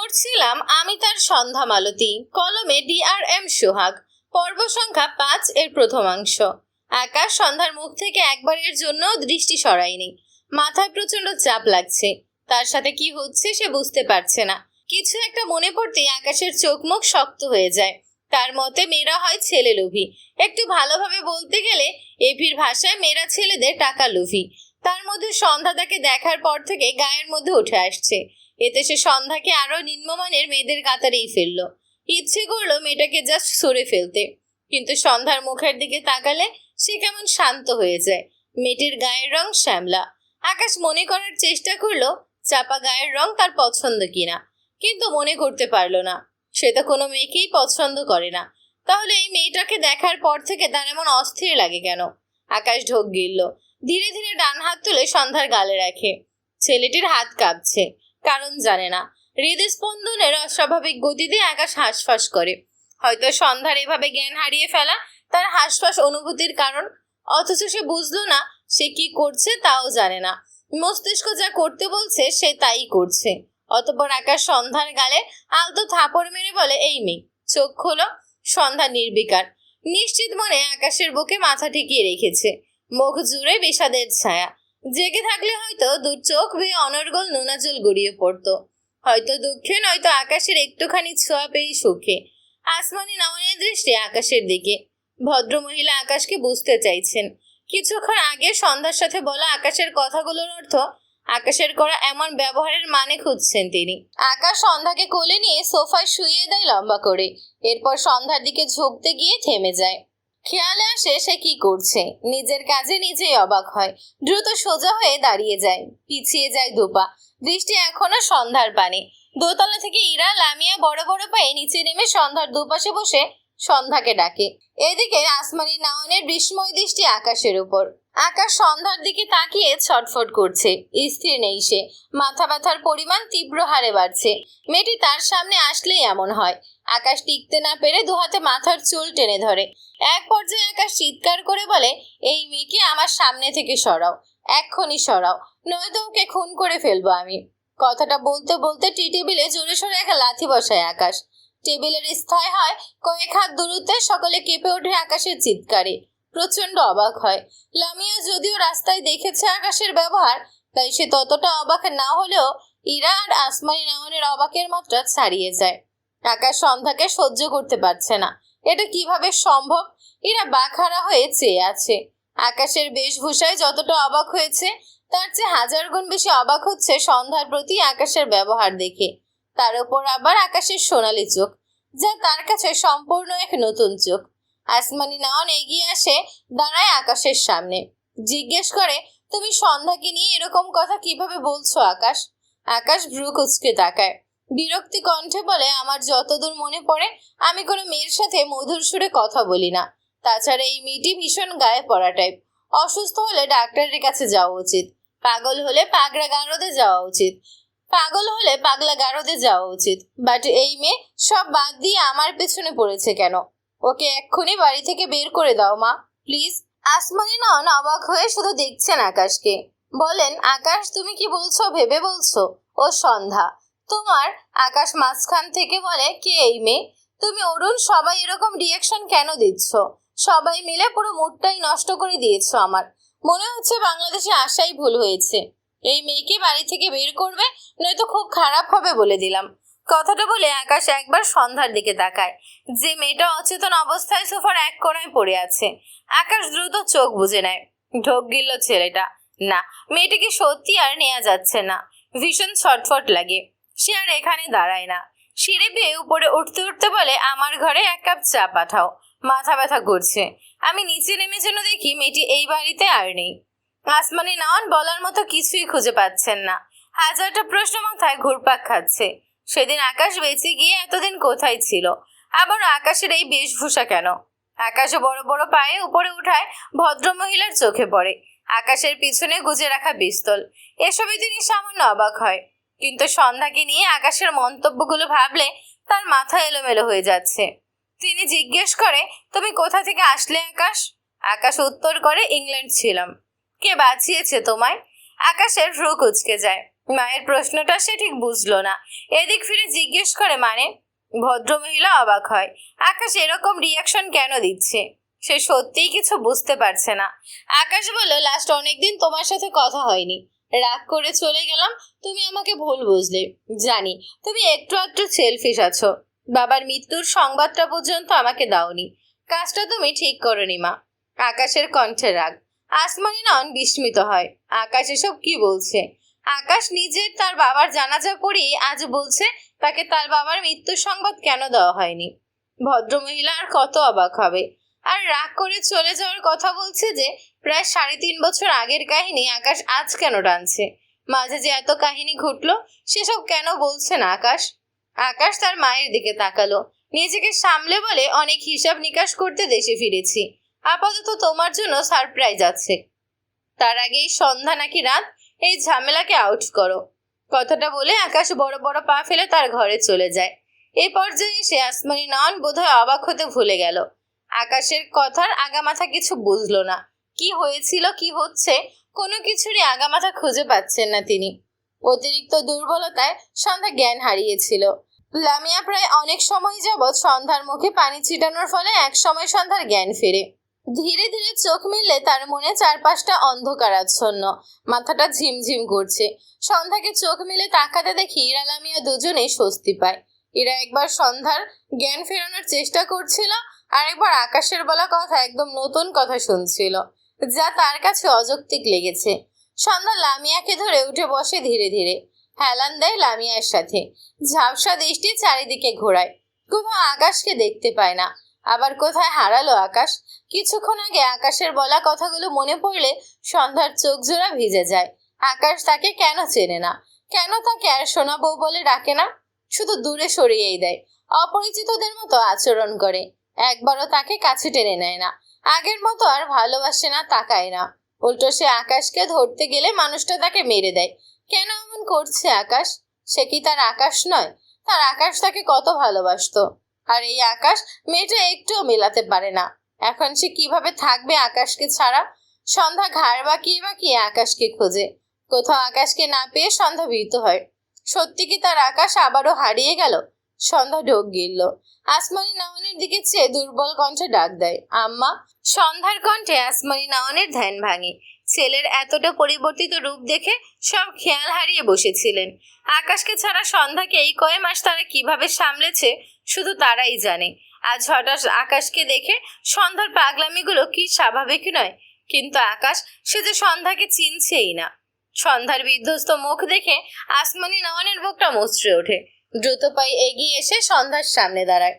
পড়ছিলাম আমি তার সন্ধ্যা মালতী, কলমে DRM সোহাগ, পর্ব সংখ্যা 5 এর প্রথমাংশ। আকাশ সন্ধ্যার মুখ থেকে একবারের জন্য দৃষ্টি সরায়নি। মাথায় প্রচন্ড চাপ লাগছে, তার সাথে কি হচ্ছে সে বুঝতে পারছে না। কিছু একটা মনে পড়তেই আকাশের চোখ মুখ শক্ত হয়ে যায়। তার মতে মেয়েরা হয় ছেলে লোভী, একটু ভালোভাবে বলতে গেলে এভির ভাষায় মেয়েরা ছেলেদের টাকা লোভী। তার মধ্যে সন্ধ্যা তাকে দেখার পর থেকে গায়ের মধ্যে উঠে আসছে। এতে সে সন্ধ্যাকে আরো নিম্নমানের মেয়েদের কাতারেই ফেললো। ইচ্ছে করলো মেয়েটাকে জাস্ট সরে ফেলতে, কিন্তু সন্ধ্যার মুখের দিকে তাকালে সে কেমন শান্ত হয়ে যায়। মেয়েটির গায়ের রং শ্যামলা। আকাশ মনে করার চেষ্টা করলো চাপা গায়ের রং তার পছন্দ কিনা, কিন্তু মনে করতে পারলো না। সে তো কোনো মেয়েকেই পছন্দ করে না, তাহলে এই মেয়েটাকে দেখার পর থেকে তার এমন অস্থির লাগে কেন? আকাশ ঢোক গিলল, ধীরে ধীরে ডান হাত তুলে সন্ধ্যার গালে রাখে। ছেলেটির হাত কাঁপছে, কারণ জানে না। হৃদস্পন্দনের অস্বাভাবিক গতিতে আকাশ হাঁসফাঁস করে। হয়তো সন্ধ্যার এভাবে জ্ঞান হারিয়ে ফেলা তার হাঁসফাঁস অনুভূতির কারণ। অথচ সে বুঝলো না সে কি করছে, তাও জানে না। মস্তিষ্ক যা করতে বলছে সে তাই করছে। অতঃপর আকাশ সন্ধ্যার গালে আলতো থাপড় মেরে বলে, এই মেয়ে, চোখ খোলো। সন্ধ্যা নির্বিকার, নিশ্চিত মনে আকাশের বুকে মাথা ঠেকিয়ে রেখেছে। মুখ জুড়ে বিষাদের ছায়া। জেগে থাকলে হয়তো দু চোখ বেয়ে অনর্গল নোনাজল গড়িয়ে পড়তো, হয়তো দুঃখে, নয়তো আকাশের একটুখানি ছোঁয়া পেয়ে সুখে। আসমানি নয়নের দৃষ্টি আকাশের দিকে। ভদ্রমহিলা আকাশকে বুঝতে চাইছেন। কিছুক্ষণ আগে সন্ধ্যার সাথে বলা আকাশের কথাগুলোর অর্থ, আকাশের করা এমন ব্যবহারের মানে খুঁজছেন তিনি। আকাশ সন্ধ্যাকে কোলে নিয়ে সোফায় শুইয়ে দেয় লম্বা করে। এরপর সন্ধ্যার দিকে ঝুঁকতে গিয়ে থেমে যায়। খেয়ালে আসে সে কি করছে। নিজের কাজে নিজেই অবাক হয়। দ্রুত সোজা হয়ে দাঁড়িয়ে যায়, পিছিয়ে যায় দুপা। দৃষ্টি এখনো সন্ধ্যার পানে। দোতলা থেকে ইরা লামিয়া বড় বড় পায়ে নিচে নেমে সন্ধ্যার দুপাশে বসে সন্ধ্যাকে ডাকে। এদিকে আসমানি নাওয়ানের বিস্ময় দৃষ্টি আকাশের উপর। আকাশ সন্ধ্যার দিকে তাকিয়ে ছটফট করছে। স্থির নেই সে। মাথা ব্যথার পরিমাণ তীব্র হারে বাড়ছে। মেয়েটি তার সামনে আসলেই এমন হয়। আকাশ টিকতে না পেরে দুহাতে মাথার চুল টেনে ধরে। এক পর্যায়ে আকাশ চিৎকার করে বলে, এই মেয়েকে আমার সামনে থেকে সরাও, এক্ষুনি সরাও, নয়তো ওকে খুন করে ফেলবো আমি। কথাটা বলতে বলতে টি টেবিলে জোরে সোরে একটা লাথি বসায় আকাশ। টেবিলের স্থায় হয় কয়েক হাত দূরত্বে। সকলে কেঁপে ওঠে আকাশের চিৎকারে। প্রচন্ড অবাক হয়। লামিয়া যদিও রাস্তায় দেখেছে আকাশের ব্যবহার, তাই সে ততটা অবাক না হলেও ইরা আর আসমানি নাওয়ানের অবাকের মাত্রা ছাড়িয়ে যায়। আকাশ সন্ধ্যাকে সহ্য করতে পারছে না। এটা কিভাবে সম্ভব? এরা বাখারা হয়ে চেয়ে আছে। আকাশের বেশভূষায় যতটা অবাক হয়েছে, তার চেয়ে হাজার গুণ বেশি অবাক হচ্ছে সন্ধ্যার প্রতি আকাশের ব্যবহার দেখে। তার উপর আবার আকাশের সোনালি চোখ, যা তার কাছে সম্পূর্ণ এক নতুন চোখ। আসমানি নাওয়ান এগিয়ে আসে, দাঁড়ায় আকাশের সামনে। জিজ্ঞেস করে, তুমি সন্ধ্যাকে নিয়ে এরকম কথা কিভাবে বলছো আকাশ? আকাশ ভ্রু কুঁচকে তাকায়। বিরক্তি কণ্ঠে বলে, আমার যতদূর মনে পড়ে আমি কোনো মেয়ের সাথে মধুর সুরে কথা বলি না। তাছাড়া এই মেয়েটি ভীষণ গায়ে পড়া টাইপ। অসুস্থ হলে ডাক্তারের কাছে যাওয়া উচিত, পাগল হলে পাগলা গারদে যাওয়া উচিত, বাট এই মেয়ে সব বাদ দিয়ে আমার পেছনে পড়েছে কেন? ওকে এক্ষুনি বাড়ি থেকে বের করে দাও মা, প্লিজ। আসমানি নন অবাক হয়ে শুধু দেখছেন আকাশকে। বলেন, আকাশ তুমি কি বলছো ভেবে বলছো? ও সন্ধ্যা তোমার? আকাশ মাঝখান থেকে বলে, কে এই মেয়ে? তুমি অরুণ, সবাই এরকম রিয়াকশন কেন দিচ্ছ? সবাই মিলে পুরো মুডটাই নষ্ট করে দিয়েছো আমার। মনে হচ্ছে বাংলাদেশে আসাই ভুল হয়েছে। এই মেয়েকে বাড়ি থেকে বের করবে, নয়তো খুব খারাপ হবে বলে দিলাম। কথাটা বলে আকাশ একবার সন্ধ্যার দিকে তাকায়, যে মেয়েটা অচেতন অবস্থায় সোফার এক কোণায় পড়ে আছে। আকাশ দ্রুত চোখ বুজে নেয়। ঢোক গিলল ছেলেটা। না, মেয়েটিকে সত্যি আর নেওয়া যাচ্ছে না। ভীষণ ছটফট লাগে। সে আর এখানে দাঁড়ায় না। সিঁড়ি বেয়ে উপরে উঠতে উঠতে বলে, আমার ঘরে 1 কাপ চা পাঠাও, মাথা ব্যথা করছে। আমি নিচে নেমে যেন দেখি মেয়েটি এই বাড়িতে আর নেই। আসমানি নাওয়ান বলার মতো কিছুই খুঁজে পাচ্ছেন না। হাজারটা প্রশ্ন মাথায় ঘুরপাক খাচ্ছে। সেদিন আকাশ বেঁচে গিয়ে এতদিন কোথায় ছিল? আবার আকাশের এই বেশভূষা কেন? আকাশে বড় বড় পায়ে উপরে উঠায় ভদ্রমহিলার চোখে পড়ে আকাশের পিছনে গুজে রাখা পিস্তল। এসবে তিনি সামান্য অবাক হয়, কিন্তু সন্ধ্যাকে নিয়ে আকাশের মন্তব্যগুলো ভাবলে তার মাথা এলোমেলো হয়ে যাচ্ছে। তিনি জিজ্ঞেস করে, তুমি কোথা থেকে আসলে আকাশ? আকাশ উত্তর করে, ইংল্যান্ড ছিলাম। কে বাঁচিয়েছে তোমায়? আকাশের ভ্রু কুঁচকে যায়। মায়ের প্রশ্নটা সে ঠিক বুঝলো না। এদিক ফিরে জিজ্ঞেস করে, মানে? ভদ্রমহিলা অবাক হয়। আকাশ এরকম রিয়াকশন কেন দিচ্ছে? সে সত্যিই কিছু বুঝতে পারছে না। আকাশ বলল, লাস্ট অনেকদিন তোমার সাথে কথা হয়নি, রাগ করে চলে গেলাম। তুমি আমাকে ভুল বুঝলে। জানি তুমি একটু একটু সেলফিশ আছো। বাবার মৃত্যুর সংবাদটা পর্যন্ত আমাকে দাওনি। কাজটা তুমি ঠিক করনি মা। আকাশের কণ্ঠে রাগ। আসমানি নয়ন বিস্মিত হয়। আকাশ এসব কি বলছে? আকাশ নিজের তার বাবার জানাজা পড়েই আজ বলছে তাকে তার বাবার মৃত্যুর সংবাদ কেন দেওয়া হয়নি। ভদ্রমহিলা আর কত অবাক হবে। আর রাগ করে চলে যাওয়ার কথা বলছে যে প্রায় 3.5 বছর আগের কাহিনী আকাশ আজ কেন টানছে? মাঝে যে এত কাহিনী ঘটলো সেসব কেন বলছে না আকাশ? আকাশ তার মায়ের দিকে তাকালো, নিজেকে সামলে বলে, অনেক হিসাব নিকাশ করতে দেশে ফিরেছি। আপাতত তোমার জন্য সারপ্রাইজ আছে। তার আগেই সন্ধ্যা নাকি রাত, এই ঝামেলাকে আউট করো। কথাটা বলে আকাশ বড় বড় পা ফেলে তার ঘরে চলে যায়। এই পর্যায়ে এসে আসমানি নয়ন বোধহয় অবাক হতে ভুলে গেল। আকাশের কথার আগামাথা কিছু বুঝলো না। কি হয়েছিল, কি হচ্ছে, কোনো কিছুরই আগামাথা খুঁজে পাচ্ছেন না তিনি। অতিরিক্ত দুর্বলতায় সন্ধ্যা জ্ঞান হারিয়েছিল। লামিয়া প্রায় অনেক সময় যাবৎ সন্ধ্যার মুখে পানি ছিটানোর ফলে এক সময় সন্ধ্যার জ্ঞান ফেরে। ধীরে ধীরে চোখ মিললে তার মনে চারপাশটা অন্ধকারাচ্ছন্ন, মাথাটা ঝিমঝিম করছে। সন্ধ্যাকে চোখ মিলে তাকাতে দেখি ইরা লামিয়া দুজনেই স্বস্তি পায়। ইরা একবার সন্ধ্যার জ্ঞান ফেরানোর চেষ্টা করছিল, আরেকবার আকাশের বলা কথা একদম নতুন কথা শুনছিল, যা তার কাছে অযৌক্তিক লেগেছে। সন্ধ্যা লামিয়াকে ধরে উঠে বসে ধীরে ধীরে, হেলান দেয় লামিয়ার সাথে। ঝাপসা দৃষ্টি চারিদিকে ঘোরায়, কোথাও আকাশকে দেখতে পায় না। আবার কোথায় হারালো আকাশ? কিছুক্ষণ আগে আকাশের বলা কথাগুলো মনে পড়লে সন্ধ্যার চোখ জোড়া ভিজে যায়। আকাশ তাকে কেন চেনে না? কেন তাকে আর সোনা বউ বলে ডাকে না? শুধু দূরে সরিয়েই দেয়, অপরিচিতদের মতো আচরণ করে। একবারও তাকে কাছে টেনে নেয় না। আগের মতো আর ভালোবাসে না, তাকায় না। উল্টো সে আকাশকে ধরতে গেলে মানুষটা তাকে মেরে দেয়। কেন এমন করছে আকাশ? সে কি তার আকাশ নয়? তার আকাশ তাকে কত ভালোবাসতো। আর এই আকাশ মেয়েটা একটুও মেলাতে পারে না। এখন সে কিভাবে থাকবে আকাশকে ছাড়া? সন্ধ্যা ঘাড় বাঁকিয়ে বাঁকিয়ে আকাশকে খোঁজে। কোথাও আকাশকে না পেয়ে সন্ধ্যা ভীত হয়। সত্যি কি তার আকাশ আবারও হারিয়ে গেল? সন্ধ্যা ঢোক গিলল। আসমানি নাওয়ানের দিকে চেয়ে দুর্বল কণ্ঠে ডাক দেয়, আম্মা। সন্ধ্যার কণ্ঠে আসমানি নাওয়ানের ধ্যান ভাঙে। ছেলের এতটা পরিবর্তিত রূপ দেখে সব খেয়াল হারিয়ে বসেছিলেন। আকাশকে ছাড়া সন্ধ্যাকে এই কয় মাস তারা কিভাবে সামলেছে শুধু তারাই জানে। আজ হঠাৎ আকাশকে দেখে সন্ধ্যার পাগলামিগুলো কি স্বাভাবিক নয়? কিন্তু আকাশ, সে যে সন্ধ্যাকে চিনছেই না। সন্ধ্যার বিধ্বস্ত মুখ দেখে আসমানি নাওয়ানের বুকটা মুচড়ে ওঠে। দ্রুত পায়ে এগিয়ে এসে সন্ধ্যার সামনে দাঁড়ায়।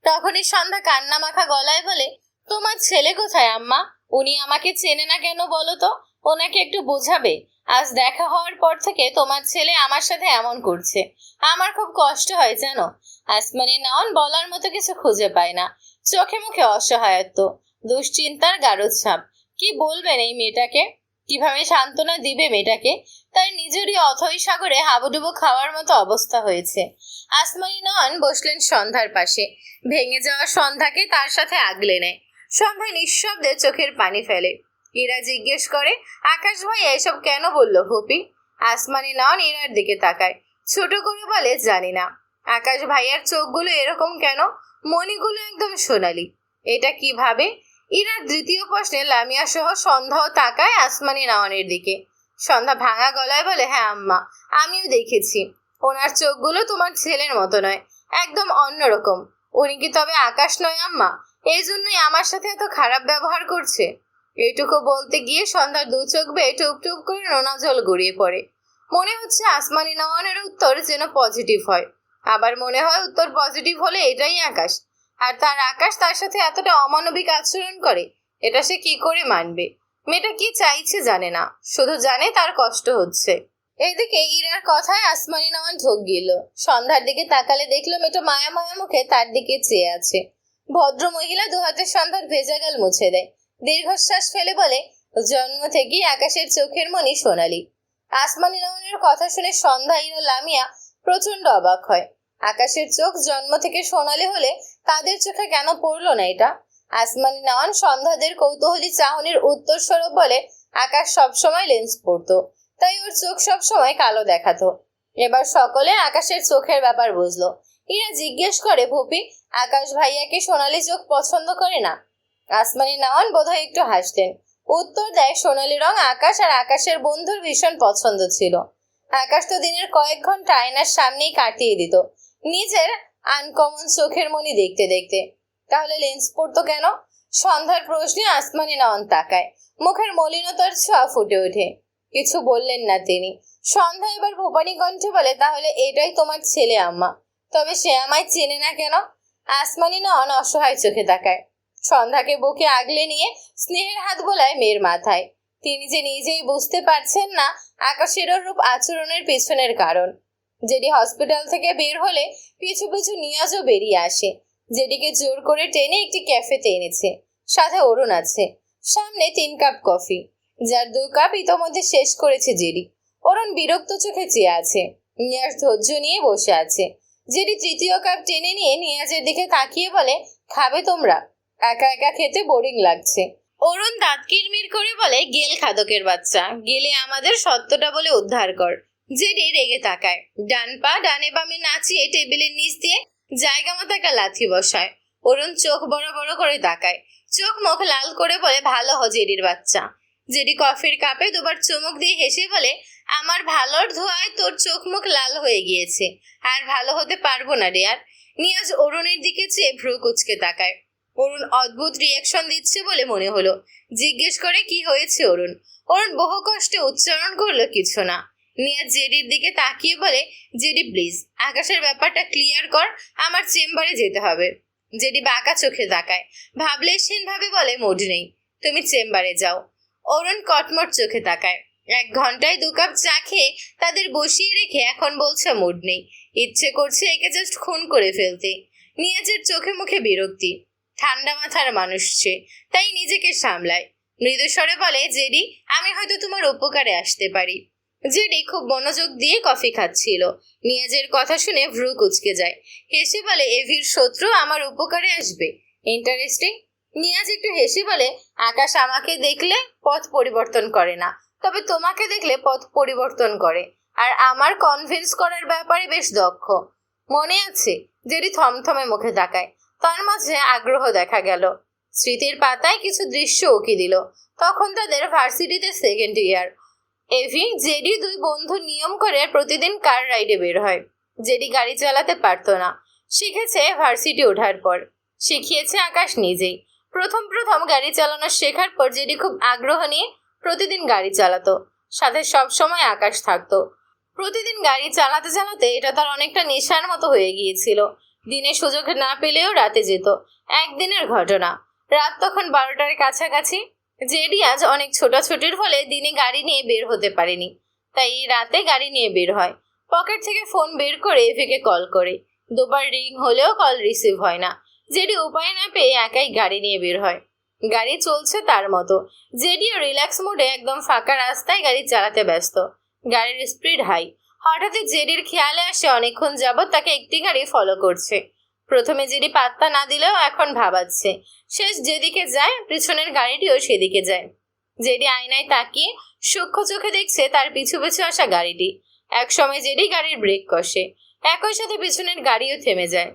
তখনই সন্ধ্যা কান্না মাখা গলায় বলে, তোমার ছেলে কোথায় আম্মা? উনি আমাকে চেনে না কেন বলো তো? ওনাকে একটু বোঝাবে। আজ দেখা হওয়ার পর থেকে তোমার ছেলে আমার সাথে এমন করছে। আমার খুব কষ্ট হয় জানো। আসমানি নাওয়ান বলার মতো কিছু খুঁজে পায় না। চোখে মুখে অসহায়ত্ব, দুশ্চিন্তার গাঢ় ছাপ। কি বলবেন এই মেয়েটাকে? কিভাবে সান্ত্বনা দিবে মেয়েটাকে? তার নিজেরই অথই সাগরে হাবুডুবু খাওয়ার মতো অবস্থা হয়েছে। আসমানি নয়ন বসলেন সন্ধ্যার পাশে। ভেঙে যাওয়া সন্ধ্যাকে তার সাথে আগলে নেয়। সন্ধ্যা নিঃশব্দে চোখের পানি ফেলে। ইরা জিজ্ঞেস করে, আকাশ ভাইয়া এসব কেন বললো ফুপি? আসমানি নয়ন ইরার দিকে তাকায়, ছোট করে বলে, জানি না। আকাশ ভাইয়ার চোখগুলো এরকম কেন? মণিগুলো একদম সোনালি। এটা কিভাবে? ইরার দ্বিতীয় প্রশ্নে লামিয়া সহ সন্ধ্যাও তাকায় আসমানি নয়নের দিকে। সন্ধ্যা ভাঙা গলায় বলে, হ্যাঁ আম্মা, আমিও দেখেছি। ওনার চোখগুলো তোমার ছেলের মতো নয়, একদম অন্যরকম। উনি কি তবে আকাশ নয় আম্মা? এই জন্যই আমার সাথে এত খারাপ ব্যবহার করছে? এইটুকু বলতে গিয়ে সন্ধ্যার দু চোখ বেয়ে টুপ টুপ করে নোনা জল গড়িয়ে পড়ে। মনে হচ্ছে আসমানি নয়নের উত্তর যেন পজিটিভ হয়, আবার মনে হয় উত্তর পজিটিভ হলে এটাই আকাশ। আর তার আকাশ তার সাথে এতটা অমানবিক আচরণ করে, এটা সে কি করে মানবে? মেয়েটা কি চাইছে জানে না, শুধু জানে তার কষ্ট হচ্ছে। এইদিকে ইরার কথায় আসমানি নয়ন ঢোক গেল। সন্ধ্যার দিকে তাকালে দেখলো মেয়েটা মায়া মায়া মুখে তার দিকে চেয়ে আছে। ভদ্র মহিলা দু হাতে সন্ধ্যার ভেজা গাল মুছে দেয়। দীর্ঘশ্বাস ফেলে বলে, জন্ম থেকেই আকাশের চোখের মনি সোনালি। আসমানি নয়নের কথা শুনে সন্ধ্যা, ইরা, লামিয়া প্রচন্ড অবাক হয়। আকাশের চোখ জন্ম থেকে সোনালি হলে তাদের চোখে কেন পড়লো না এটা? আসমানি নয়ন সন্ধ্যাদের কৌতূহলী চাহনির উত্তর স্বরূপ বলে, আকাশ সবসময় লেন্স পরতো, তাই ওর চোখ সব সময় কালো দেখাতো। এবার সকলে আকাশের চোখের ব্যাপার বুঝলো। ইরা জিজ্ঞেস করে, ভূপি, আকাশ ভাইয়াকে সোনালী চোখ পছন্দ করে না? আসমানি নয়ন বোধহয় একটু হাসতেন। উত্তর দেয়, সোনালী রং আকাশ আর আকাশের বন্ধুর ভীষণ পছন্দ ছিল। আকাশ তো দিনের কয়েক ঘন্টা আয়নার সামনেই কাটিয়ে দিত নিজের আনকমন চোখের মনি দেখতে দেখতে। তাহলে লেন্স পড়তো কেন? সন্ধ্যার প্রশ্নে আসমানি নয়ন তাকায়। মুখের মলিনতার ছোঁয়া ফুটে ওঠে। কিছু বললেন না তিনি। সন্ধ্যা এবার ভূপানি কণ্ঠে বলে, তাহলে এটাই তোমার ছেলে আম্মা? তবে সে আমায় চেনে না কেন? আসমানি নয়ন অসহায় চোখে তাকায়। সন্ধ্যাকে বুকে আগলে নিয়ে স্নেহের হাত বোলায় মেয়ের মাথায়। তিনি যে নিজেই বুঝতে পারছেন না আকাশের রূপ আচরণের পেছনের কারণ। যেটি হসপিটাল থেকে বের হলে পিছু পিছু নিয়াজও বেরিয়ে আসে। যেটিকে জোর করে টেনে একটি ক্যাফেতে এনেছে। সাথে অরুণ আছে। সামনে 3 কাপ কফি, যার 2 কাপ ইতোমধ্যে শেষ করেছে জেডি। অরুণ বিরক্ত চোখে চেয়ে আছে। নিয়াজ ধৈর্য নিয়ে বসে আছে। জেডি 3য় কাপ টেনে নিয়ে নিয়াজের দিকে তাকিয়ে বলে, খাবে তোমরা? একা একা খেতে বোরিং লাগছে। অরুণ দাঁত কিরমির করে বলে, গেল খাদকের বাচ্চা, গেলে আমাদের সত্যটা বলে উদ্ধার কর। জেডি রেগে তাকায়। ডান পা ডানে বামে নাচিয়ে টেবিলের নিচ দিয়ে জায়গা মতো একটা লাথি বসায়। অরুণ চোখ বড় বড় করে তাকায়। চোখ মুখ লাল করে বলে, ভালো হ জেডির বাচ্চা। জেডি কফির কাপে 2বার চুমুক দিয়ে হেসে বলে, আমার ভালোর ধোঁয়ায় তোর চোখ মুখ লাল হয়ে গিয়েছে। আর ভালো হতে পারবো না রে আর। নিয়াজ অরুণের দিকে চেয়ে ভ্রু কুচকে তাকায়। অরুণ অদ্ভুত রিয়াকশন দিচ্ছে বলে মনে হলো। জিজ্ঞেস করে, কি হয়েছে অরুণ? অরুণ বহু কষ্টে উচ্চারণ করলো, কিছু না। নিয়াজ জেডির দিকে তাকিয়ে বলে, জেডি প্লিজ আকাশের ব্যাপারটা ক্লিয়ার কর, আমার চেম্বারে যেতে হবে। জেডি বাঁকা চোখে তাকায়। ভাবলেশহীন ভাবে বলে, মুড নেই, তুমি চেম্বারে যাও। অরুণ কটমট চোখে তাকায়। 1 ঘন্টায় 2 কাপ চা খেয়ে তাদের বসিয়ে রেখে এখন বলছে মুড নেই। ইচ্ছে করছে একে জাস্ট খুন করে ফেলতে। নিয়াজের চোখে মুখে বিরক্তি। ঠান্ডা মাথার মানুষ সে, তাই নিজেকে সামলায়। মৃদু স্বরে বলে, জেডি আমি হয়তো তোমার উপকারে আসতে পারি। জেডি খুব মনোযোগ দিয়ে কফি খাচ্ছিল। নিয়াজের কথা শুনে ভ্রু কুচকে যায়। হেসে বলে, এভির শত্রু আমার উপকারে আসবে? ইন্টারেস্টিং। নিয়াজ একটু হেসে বলে, আকাশ আমাকে দেখলে পথ পরিবর্তন করে না, তবে তোমাকে দেখলে পথ পরিবর্তন করে। আর আমার কনভিন্স করার ব্যাপারে বেশ দক্ষ। মনে আছে? জেডি থমথমে মুখে তাকায়। তার মাঝে আগ্রহ দেখা গেল। স্মৃতির পাতায় কিছু দৃশ্য উকি দিল। তখন তাদের ভার্সিটিতে 2nd ইয়ার। এভি, জেডি 2 বন্ধু নিয়ম করে প্রতিদিন কার রাইডে বের হয়। জেডি গাড়ি চালাতে পারতো না, শিখেছে ভার্সিটি ওঠার পর। শিখিয়েছে আকাশ নিজেই। প্রথম গাড়ি চালানো শেখার পর জেডি খুব আগ্রহ নিয়ে প্রতিদিন গাড়ি চালাতো। সাথে সব সময় আকাশ থাকতো। প্রতিদিন গাড়ি চালাতে চালাতে এটা তার অনেকটা নেশার মতো হয়ে গিয়েছিল। দিনে সুযোগ না পেলেও রাতে যেত। একদিনের ঘটনা। রাত তখন 12টার কাছাকাছি। জেডি আজ অনেক ছোটাছুটির ফলে দিনে গাড়ি নিয়ে বের হতে পারেনি, তাই রাতে গাড়ি নিয়ে বের হয়। পকেট থেকে ফোন বের করে এভিকে কল করে। 2বার রিং হলেও কল রিসিভ হয় না। জেডি উপায় না পেয়ে একাই গাড়ি নিয়ে বের হয়। গাড়ি চলছে তার মতো। জেডিও রিল্যাক্স মোডে একদম ফাঁকা রাস্তায় গাড়ি চালাতে ব্যস্ত। গাড়ির স্পিড হাই। হঠাৎই জেডির খেয়ালে আসে অনেকক্ষণ যাবৎ তাকে একটি গাড়ি ফলো করছে। প্রথমে জেডি পাত্তা না দিলেও এখন ভাবাচ্ছে। শেষ যেদিকে যায় পিছনের গাড়িটিও সেদিকে যায়। জেডি আয়নায় তাকিয়ে সূক্ষ্ম চোখে দেখছে তার পিছু পিছু আসা গাড়িটি। একসময় জেডি গাড়ির ব্রেক কষে। একই সাথে পিছনের গাড়িও থেমে যায়।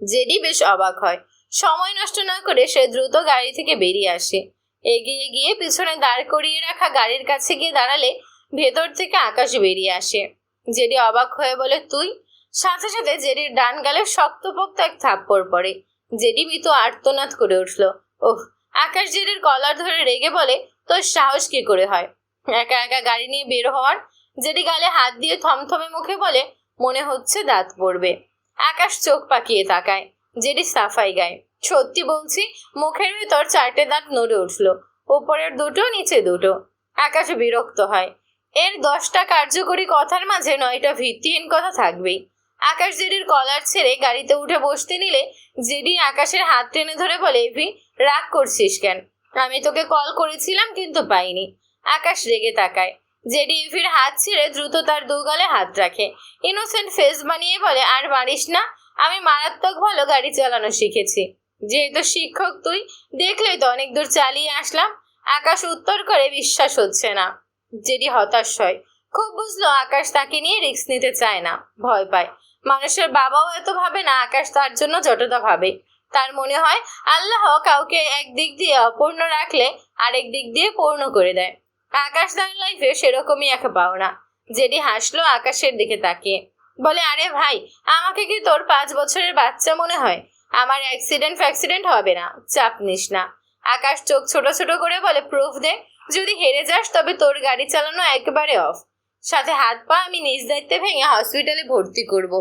জেডি বেশ অবাক হয়। সময় নষ্ট না করে সে দ্রুত গাড়ি থেকে বেরিয়ে আসে। এগিয়ে গিয়ে পিছনে দাঁড় করিয়ে রাখা গাড়ির কাছে গিয়ে দাঁড়ালে ভেতর থেকে আকাশ বেরিয়ে আসে। জেডি অবাক হয়ে বলে, তুই? সাথে সাথে জেডির ডান গালে শক্তপোক্ত এক থাপ্পড় পড়ে। জেডি মৃত আর্তনাদ করে উঠল। ওহ! আকাশ জেডির কলার ধরে রেগে বলে, তোর সাহস কি করে হয় একা একা গাড়ি নিয়ে বের হওয়ার? জেডি গালে হাত দিয়ে থমথমে মুখে বলে, মনে হচ্ছে দাঁত পড়বে। আকাশ চোখ পাকিয়ে তাকায়। জেডি সাফাই গায়, সত্যি বলছি, মুখের ভেতর 4টে দাঁত নড়ে উঠল। উপরের 2টো, নিচে 2টো। আকাশ বিরক্ত হয়। এর 10টা কার্যকরী কথার মাঝে 9টা ভিত্তিহীন কথা থাকবেই। আকাশ জেডির কলার ছেড়ে গাড়িতে উঠে বসতে নিলে জেডি আকাশের হাত টেনে ধরে বলে, এভি রাগ করছিস কেন? আমি তোকে কল করেছিলাম কিন্তু পাইনি। আকাশ রেগে তাকায়। জেডি এভির হাত ছেড়ে দ্রুত তার 2 গালে হাত রাখে। ইনোসেন্ট ফেস বানিয়ে বলে, আর মারিস না, আমি মারাত্মক ভালো গাড়ি চালানো শিখেছি। যেহেতু শিক্ষক তুই, দেখলেই তো অনেক দূর চালিয়ে আসলাম। আকাশ উত্তর করে, বিশ্বাস হচ্ছে না। জেডি হতাশ হয়। খুব বুঝলো আকাশ তাকে নিয়ে রিস্ক নিতে চায় না, ভয় পায়। মানুষের বাবাও এত ভাবে না আকাশ তার জন্য যতটা ভাবে। তার মনে হয় আল্লাহ কাউকে একদিক দিয়ে অপূর্ণ রাখলে আরেক দিক দিয়ে পূর্ণ করে দেয়। আকাশ তার লাইফে সেরকমই এক পাওনা। জেডি হাসলো আকাশের দিকে তাকিয়ে, বলে, আরে ভাই, আমাকে কি তোর 5 বছরের বাচ্চা মনে হয়? আমার অ্যাক্সিডেন্ট হবে না, চাপ নিস না। আকাশ চোখ ছোট ছোট করে বলে, প্রুফ দে। যদি হেরে যাস তবে তোর গাড়ি চালানো একেবারে অফ, সাথে হাত পা আমি নিজ দায়িত্বে ভেঙে হসপিটালে ভর্তি করব।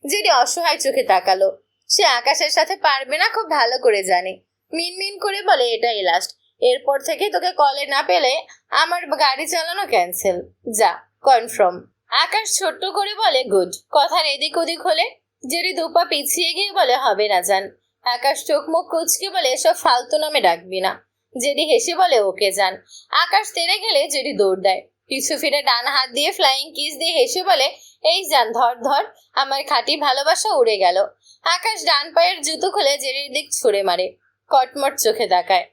জেডি অসহায় চোখে তাকালো। সে আকাশের সাথে পারবে না খুব ভালো করে জানে। মিনমিন করে বলে, এটাই লাস্ট। এরপর থেকে তোকে কলে না পেলে আমার গাড়ি চালানো ক্যান্সেল, যা কনফার্ম। আকাশ ছোট্ট করে বলে, গুড। কথার এদিক ওদিক হলে জেডি দুপা পিছিয়ে গিয়ে বলে, হবে না জান। আকাশ চোখ মুখ কুচকে বলে, এসব ফালতু নামে ডাকবি না। জেডি হেসে বলে, ওকে জান। আকাশ তেড়ে গেলে জেডি দৌড় দেয়। পিছু ফিরে ডান হাত দিয়ে ফ্লাইং কিস দিয়ে হেসে বলে, এই জান, ধর ধর। আমার খাঁটি ভালোবাসা উড়ে গেল। আকাশ ডান পায়ের জুতো খুলে জেডির দিক ছুঁড়ে মারে। কটমট চোখে তাকায়।